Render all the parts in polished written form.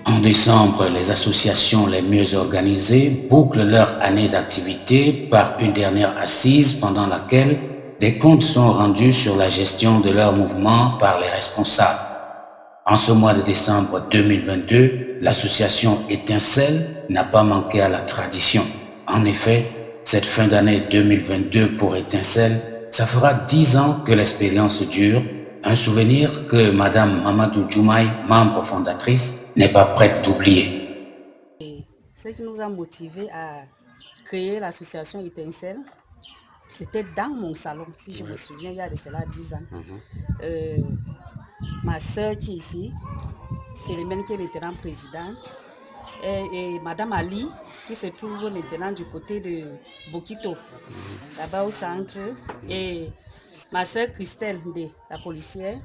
En décembre, les associations les mieux organisées bouclent leur année d'activité par une dernière assise pendant laquelle des comptes sont rendus sur la gestion de leur mouvement par les responsables. En ce mois de décembre 2022, l'association Étincelle n'a pas manqué à la tradition. En effet, cette fin d'année 2022 pour Étincelle, ça fera 10 ans que l'expérience dure, un souvenir que Madame Mamadou Djoumaï, membre fondatrice, n'est pas prête d'oublier. Ce qui nous a motivés à créer l'association Étincelle, c'était dans mon salon, si je me souviens, il y a de cela 10 ans. Ma soeur qui est ici, Célimène qui est maintenant présidente, et Madame Ali qui se trouve maintenant du côté de Bokito, là-bas au centre, et ma soeur Christelle, la policière,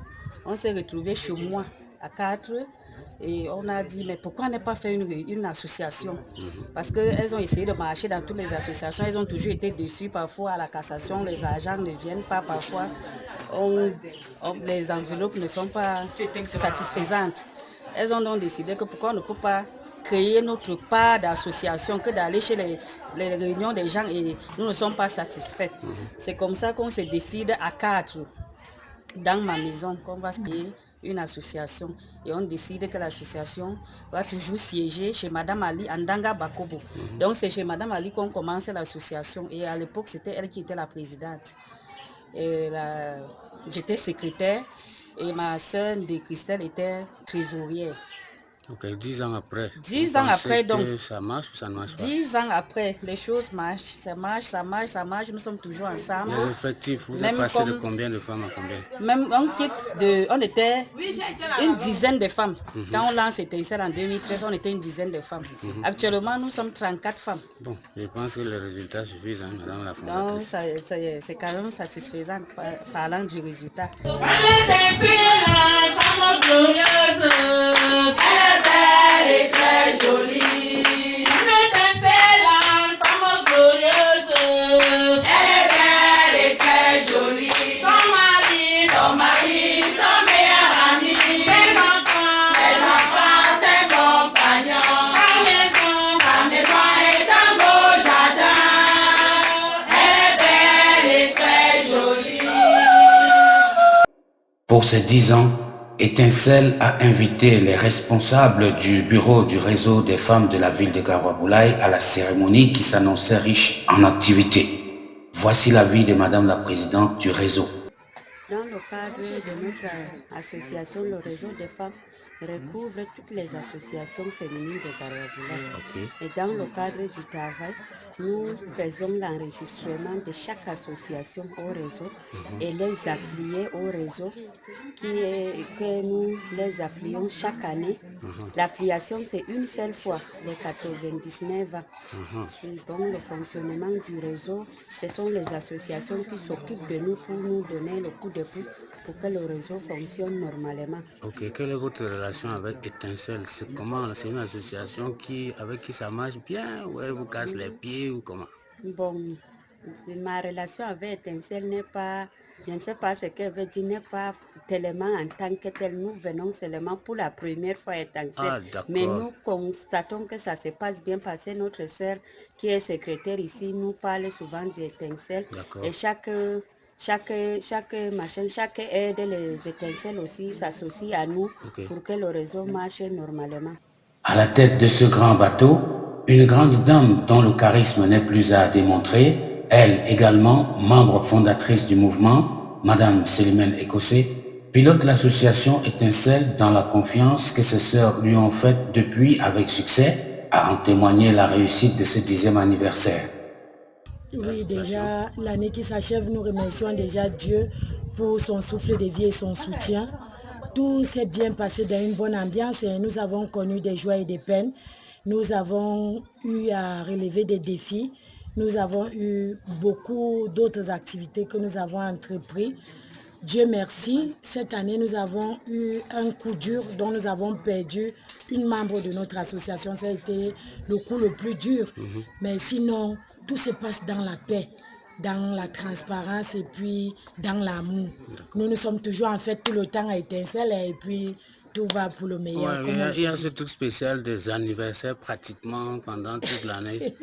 on s'est retrouvés chez moi à 4 et on a dit mais pourquoi ne pas faire une association, parce qu'elles ont essayé de marcher dans toutes les associations, elles ont toujours été déçues, parfois à la cassation les agents ne viennent pas, parfois les enveloppes ne sont pas satisfaisantes. Elles ont donc décidé que pourquoi on ne peut pas créer notre part d'association que d'aller chez les réunions des gens et nous ne sommes pas satisfaits. C'est comme ça qu'on se décide à 4 dans ma maison qu'on va créer une association et on décide que l'association va toujours siéger chez Madame Ali Andanga Bakobo. Donc c'est chez Madame Ali qu'on commence l'association et à l'époque c'était elle qui était la présidente. J'étais secrétaire et ma sœur de Christelle était trésorière. Ok, 10 ans après. 10 ans après, donc. Ça marche ou ça ne marche pas? 10 ans après, les choses marchent, ça marche, nous sommes toujours ensemble. Les effectifs, vous êtes passé de combien de femmes à combien? Même on était une dizaine de femmes. Quand on lance Étincelle en 2013, on était une dizaine de femmes. Actuellement, nous sommes 34 femmes. Bon, je pense que les résultats suffisent, hein, Madame la fondatrice. Donc, c'est quand même satisfaisant parlant du résultat. Belle et très jolie. Femme glorieuse. Elle est belle et très jolie. Son mari, son meilleur ami. Ses enfants, ses compagnons. Sa maison est un beau jardin. Elle est belle et très jolie. Pour ces 10 ans, Étincelle a invité les responsables du bureau du réseau des femmes de la ville de Garoua-Boulaye à la cérémonie qui s'annonçait riche en activités. Voici l'avis de Madame la présidente du réseau. Dans le cadre de notre association, le réseau des femmes recouvre toutes les associations féminines de Garoua-Boulaye. Et dans le cadre du travail, nous faisons l'enregistrement de chaque association au réseau et les affiliés au réseau que nous les affilions chaque année. L'affiliation, c'est une seule fois, les 99 ans. Donc le fonctionnement du réseau, ce sont les associations qui s'occupent de nous pour nous donner le coup de pouce pour que le réseau fonctionne normalement. Ok, quelle est votre relation avec Étincelle? C'est comment? C'est une association avec qui ça marche bien ou elle vous casse les pieds ou comment? Bon, ma relation avec Étincelle n'est pas, je ne sais pas ce qu'elle veut dire, n'est pas tellement en tant que tel. Nous venons seulement pour la première fois à Étincelle. Mais nous constatons que ça se passe bien parce que notre sœur qui est secrétaire ici nous parle souvent d'Étincelle. Et chaque aide, les Étincelles aussi s'associe à nous pour que le réseau marche normalement. À la tête de ce grand bateau, une grande dame dont le charisme n'est plus à démontrer, elle également membre fondatrice du mouvement, Madame Célimène Écossé, pilote l'association Étincelle dans la confiance que ses sœurs lui ont faite depuis avec succès, à en témoigner la réussite de ce 10e anniversaire. Oui, déjà, l'année qui s'achève, nous remercions déjà Dieu pour son souffle de vie et son soutien. Tout s'est bien passé dans une bonne ambiance et nous avons connu des joies et des peines. Nous avons eu à relever des défis. Nous avons eu beaucoup d'autres activités que nous avons entrepris. Dieu merci, cette année, nous avons eu un coup dur dont nous avons perdu une membre de notre association. Ça a été le coup le plus dur. Mais sinon, tout se passe dans la paix, dans la transparence et puis dans l'amour. Nous sommes toujours en fait tout le temps à Étincelle et puis tout va pour le meilleur. Ouais, il y a ce truc spécial des anniversaires pratiquement pendant toute l'année.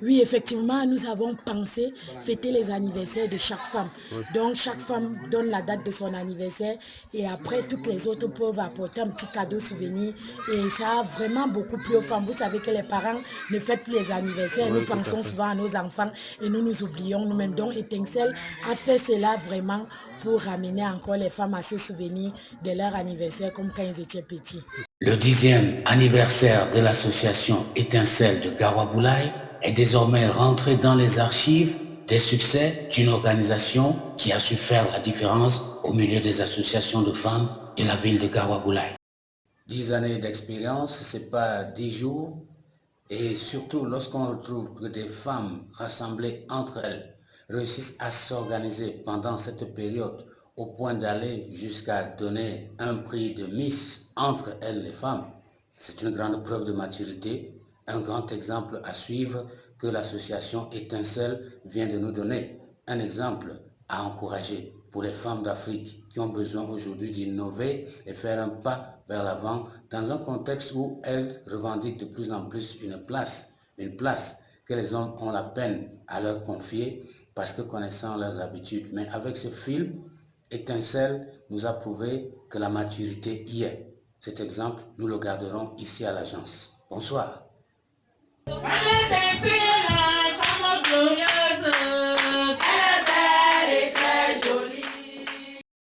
Oui, effectivement, nous avons pensé fêter les anniversaires de chaque femme. Oui. Donc, chaque femme donne la date de son anniversaire et après, toutes les autres peuvent apporter un petit cadeau souvenir. Et ça a vraiment beaucoup plu aux femmes. Vous savez que les parents ne fêtent plus les anniversaires. Oui, nous pensons souvent à nos enfants et nous nous oublions nous-mêmes. Donc, Étincelle a fait cela vraiment pour ramener encore les femmes à se souvenir de leur anniversaire comme quand ils étaient petits. Le 10e anniversaire de l'association Étincelle de Garoua-Boulaye est désormais rentré dans les archives des succès d'une organisation qui a su faire la différence au milieu des associations de femmes de la ville de Garoua-Boulaye. 10 années d'expérience, ce n'est pas 10 jours, et surtout lorsqu'on retrouve que des femmes rassemblées entre elles réussissent à s'organiser pendant cette période au point d'aller jusqu'à donner un prix de Miss entre elles les femmes, c'est une grande preuve de maturité, un grand exemple à suivre que l'association Étincelle vient de nous donner. Un exemple à encourager pour les femmes d'Afrique qui ont besoin aujourd'hui d'innover et faire un pas vers l'avant dans un contexte où elles revendiquent de plus en plus une place que les hommes ont la peine à leur confier parce que connaissant leurs habitudes. Mais avec ce film, Étincelle nous a prouvé que la maturité y est. Cet exemple, nous le garderons ici à l'agence. Bonsoir.